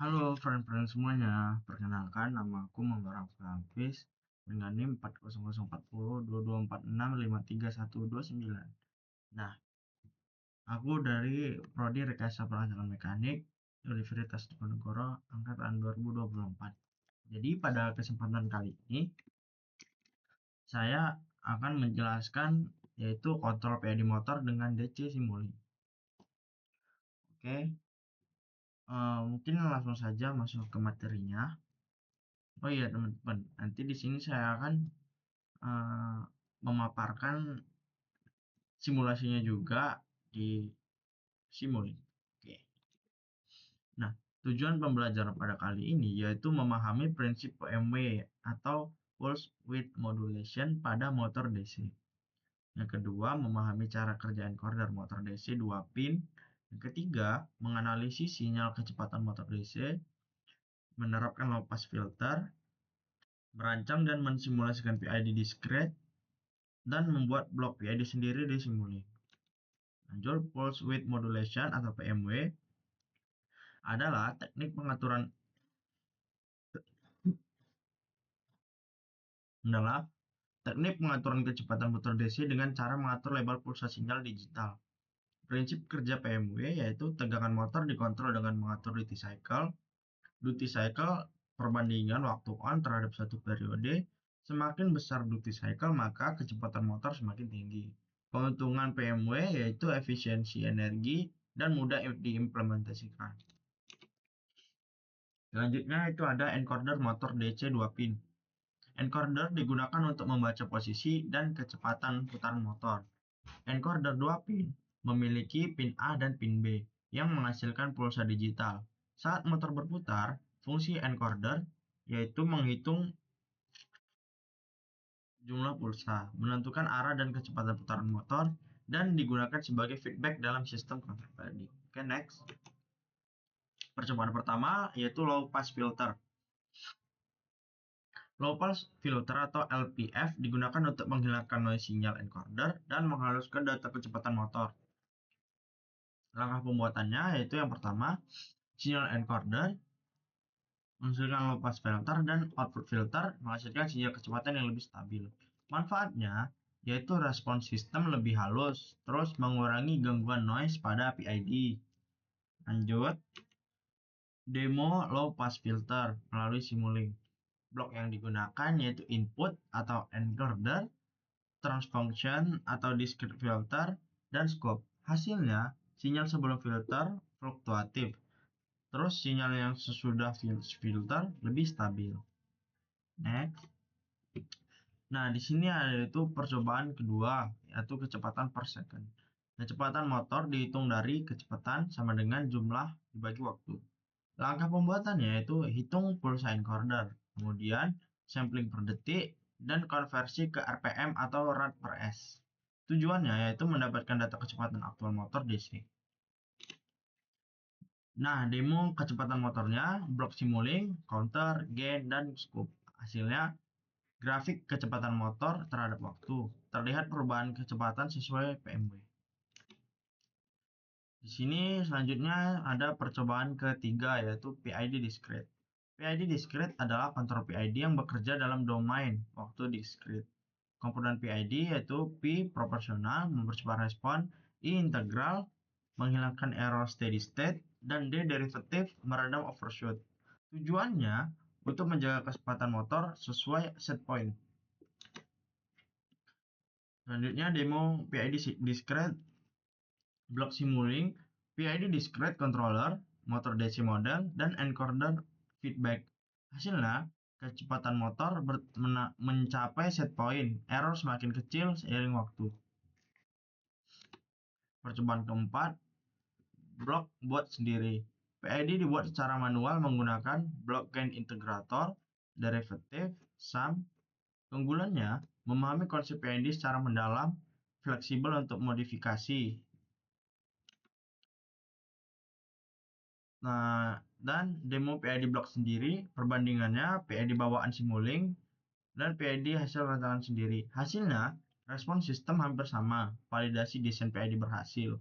Halo friend-friend semuanya, perkenalkan nama aku Muhammad Raffi Hafiz dengan NIM 400402246531129. Nah, aku dari Prodi Rekayasa Peralatan Mekanik Universitas Diponegoro angkatan 2024. Jadi pada kesempatan kali ini saya akan menjelaskan yaitu kontrol PID motor dengan DC Simulink. Oke, mungkin langsung saja masuk ke materinya. Oh iya teman-teman, nanti di sini saya akan memaparkan simulasinya juga di Simulink. Oke. Nah, tujuan pembelajaran pada kali ini yaitu memahami prinsip PMW atau Pulse Width Modulation pada motor DC. Yang kedua, memahami cara kerja encoder motor DC 2 pin. Yang ketiga, menganalisis sinyal kecepatan motor DC, menerapkan low pass filter, merancang dan mensimulasikan PID discrete, dan membuat blok PID sendiri di Simulink. Lanjut, Pulse Width Modulation atau PMW adalah teknik pengaturan kecepatan motor DC dengan cara mengatur level pulsa sinyal digital. Prinsip kerja PMW yaitu tegangan motor dikontrol dengan mengatur duty cycle. Duty cycle perbandingan waktu on terhadap satu periode. Semakin besar duty cycle maka kecepatan motor semakin tinggi. Keuntungan PMW yaitu efisiensi energi dan mudah diimplementasikan. Selanjutnya itu ada encoder motor DC 2 pin. Encoder digunakan untuk membaca posisi dan kecepatan putaran motor. Encoder 2 pin memiliki pin A dan pin B yang menghasilkan pulsa digital. Saat motor berputar, fungsi encoder yaitu menghitung jumlah pulsa, menentukan arah dan kecepatan putaran motor, dan digunakan sebagai feedback dalam sistem kontrol PID. Oke, next. Percobaan pertama yaitu low pass filter. Low pass filter atau LPF digunakan untuk menghilangkan noise sinyal encoder dan menghaluskan data kecepatan motor. Langkah pembuatannya yaitu yang pertama, sinyal encoder menghasilkan low pass filter dan output filter menghasilkan sinyal kecepatan yang lebih stabil. Manfaatnya yaitu respon sistem lebih halus, terus mengurangi gangguan noise pada PID. Lanjut, demo low pass filter melalui Simulink. Blok yang digunakan yaitu input atau encoder, transfunction atau discrete filter, dan scope. Hasilnya, sinyal sebelum filter fluktuatif, terus sinyal yang sesudah filter lebih stabil. Next. Nah, di sini ada itu percobaan kedua, yaitu kecepatan per second. Kecepatan motor dihitung dari kecepatan sama dengan jumlah dibagi waktu. Langkah pembuatannya yaitu hitung pulsa encoder, kemudian sampling per detik, dan konversi ke RPM atau rad per S. Tujuannya yaitu mendapatkan data kecepatan aktual motor DC. Nah, demo kecepatan motornya, blok Simulink, counter, gain, dan scope. Hasilnya, grafik kecepatan motor terhadap waktu. Terlihat perubahan kecepatan sesuai PMW. Di sini selanjutnya ada percobaan ketiga yaitu PID discrete. PID discrete adalah kontrol PID yang bekerja dalam domain waktu discrete. Komponen PID yaitu P proporsional mempercepat respon, I integral menghilangkan error steady state, dan D derivatif meredam overshoot. Tujuannya untuk menjaga kecepatan motor sesuai set point. Selanjutnya demo PID discrete, blok Simulink, PID discrete controller, motor DC model, dan encoder feedback. Hasilnya, kecepatan motor mencapai set point, error semakin kecil seiring waktu. Percobaan keempat, blok buat sendiri. PID dibuat secara manual menggunakan blok gain integrator, derivatif, sum. Keunggulannya, memahami konsep PID secara mendalam, fleksibel untuk modifikasi. Nah, dan demo PID blok sendiri, perbandingannya PID bawaan Simulink dan PID hasil rancangan sendiri. Hasilnya, respon sistem hampir sama, validasi desain PID berhasil.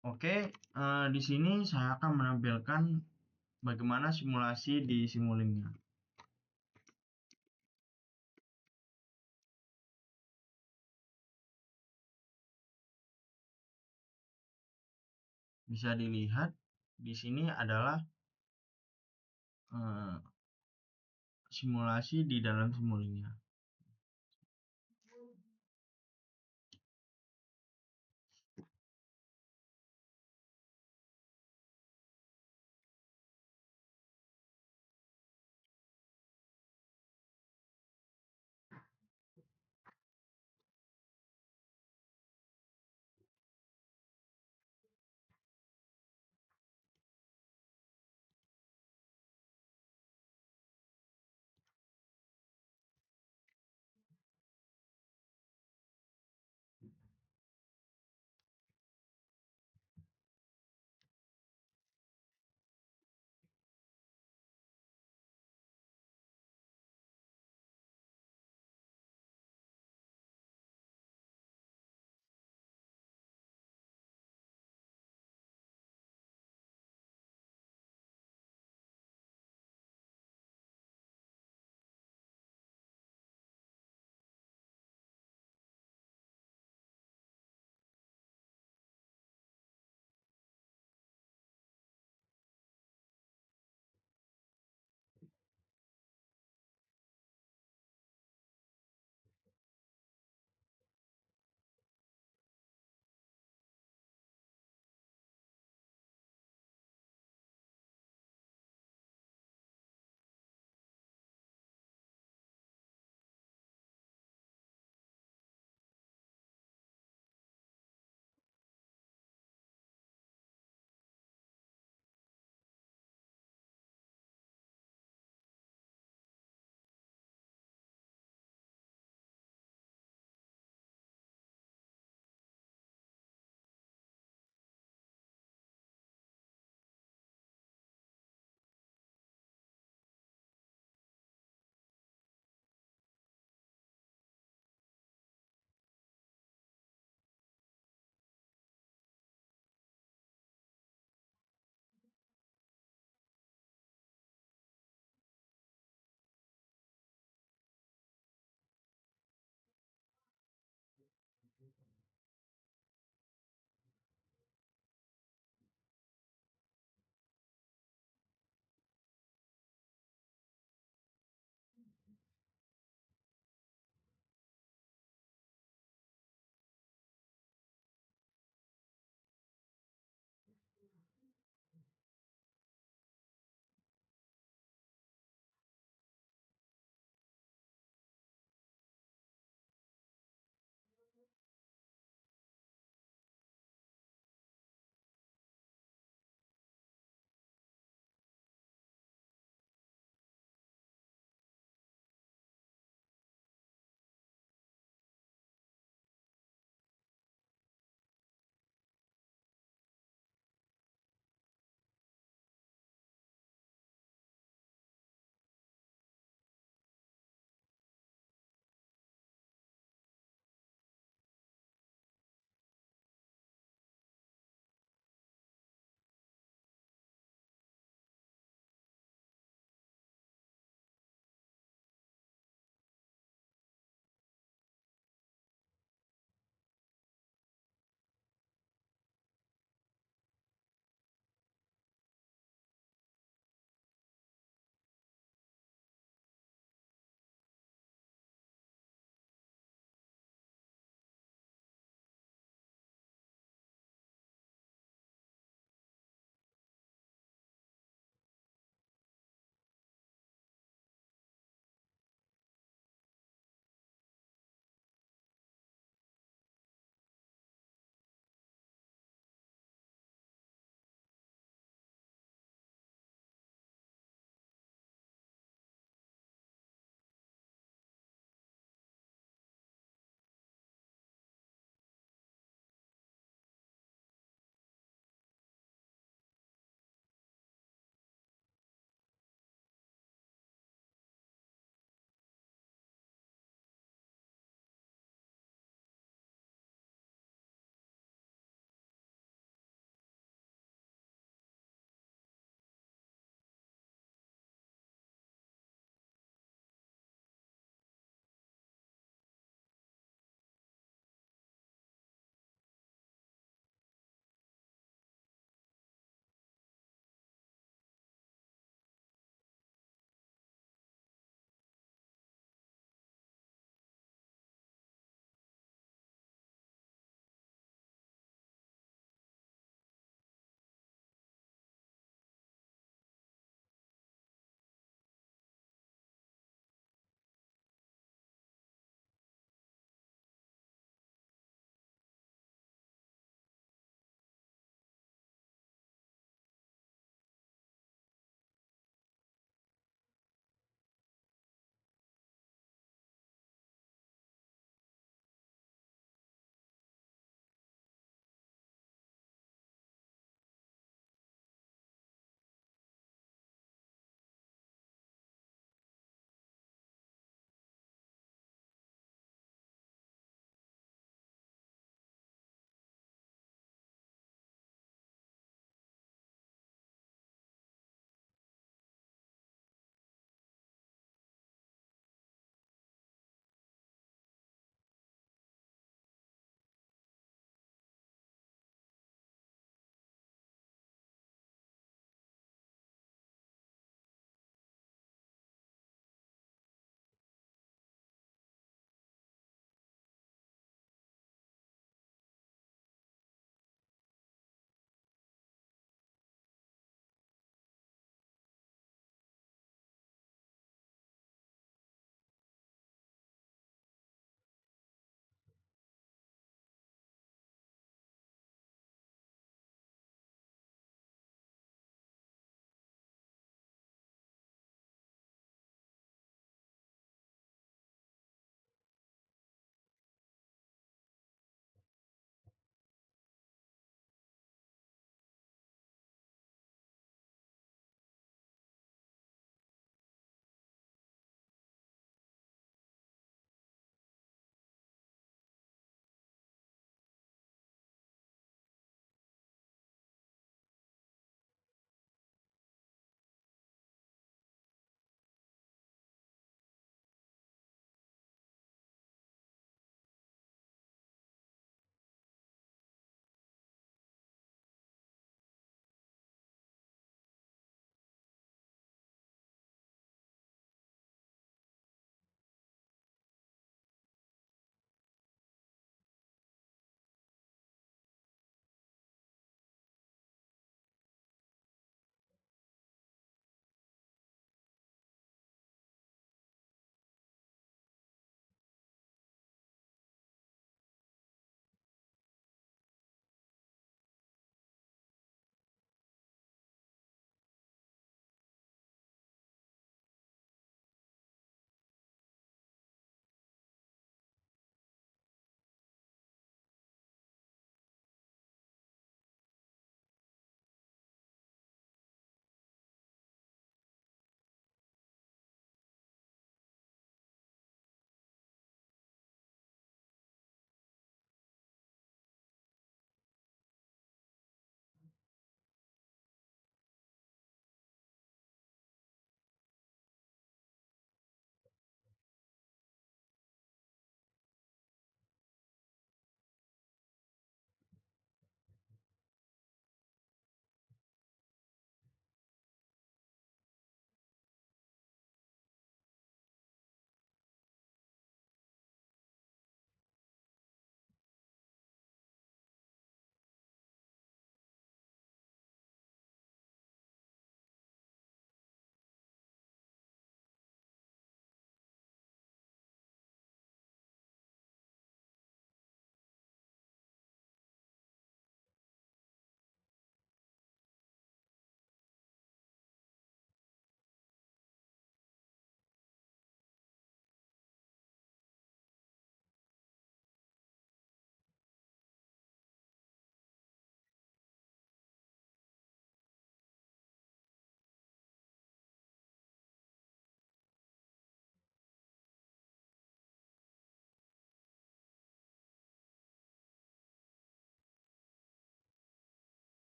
Oke, di sini saya akan menampilkan bagaimana simulasi di Simulink-nya. Bisa dilihat di sini adalah eh, simulasi di dalam Simulink-nya.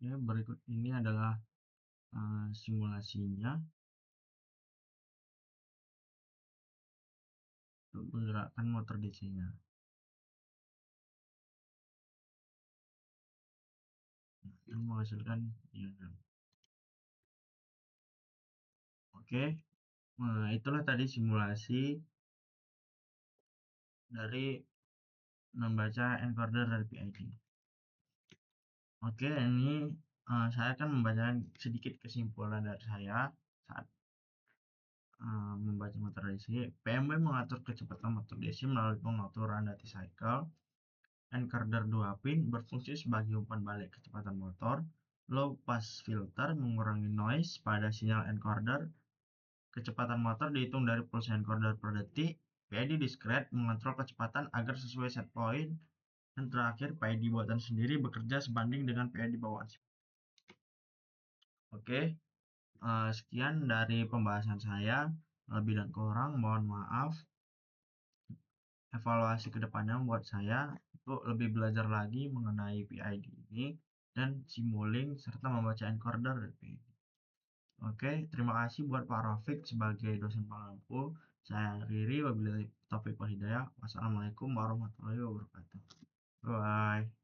Ya, berikut ini adalah simulasinya untuk menggerakkan motor DC-nya. Dan menghasilkan diagram. Oke, itulah tadi simulasi dari membaca encoder dari PID. Oke, ini saya akan membacakan sedikit kesimpulan dari saya saat membaca motor DC. PMW mengatur kecepatan motor DC melalui pengaturan duty cycle. Encoder 2 pin berfungsi sebagai umpan balik kecepatan motor. Low pass filter mengurangi noise pada sinyal encoder. Kecepatan motor dihitung dari pulsa encoder per detik. PID discrete mengontrol kecepatan agar sesuai set point. Dan terakhir, PID buatan sendiri bekerja sebanding dengan PID bawaan. Oke, sekian dari pembahasan saya. Lebih dan kurang mohon maaf. Evaluasi kedepannya buat saya untuk lebih belajar lagi mengenai PID ini dan simulink serta membaca encoder dari PID. Oke, terima kasih buat Pak Rafiq sebagai dosen pengampu. Saya Riri, wabillahi taufiq wal hidayah. Wassalamualaikum warahmatullahi wabarakatuh. Bye.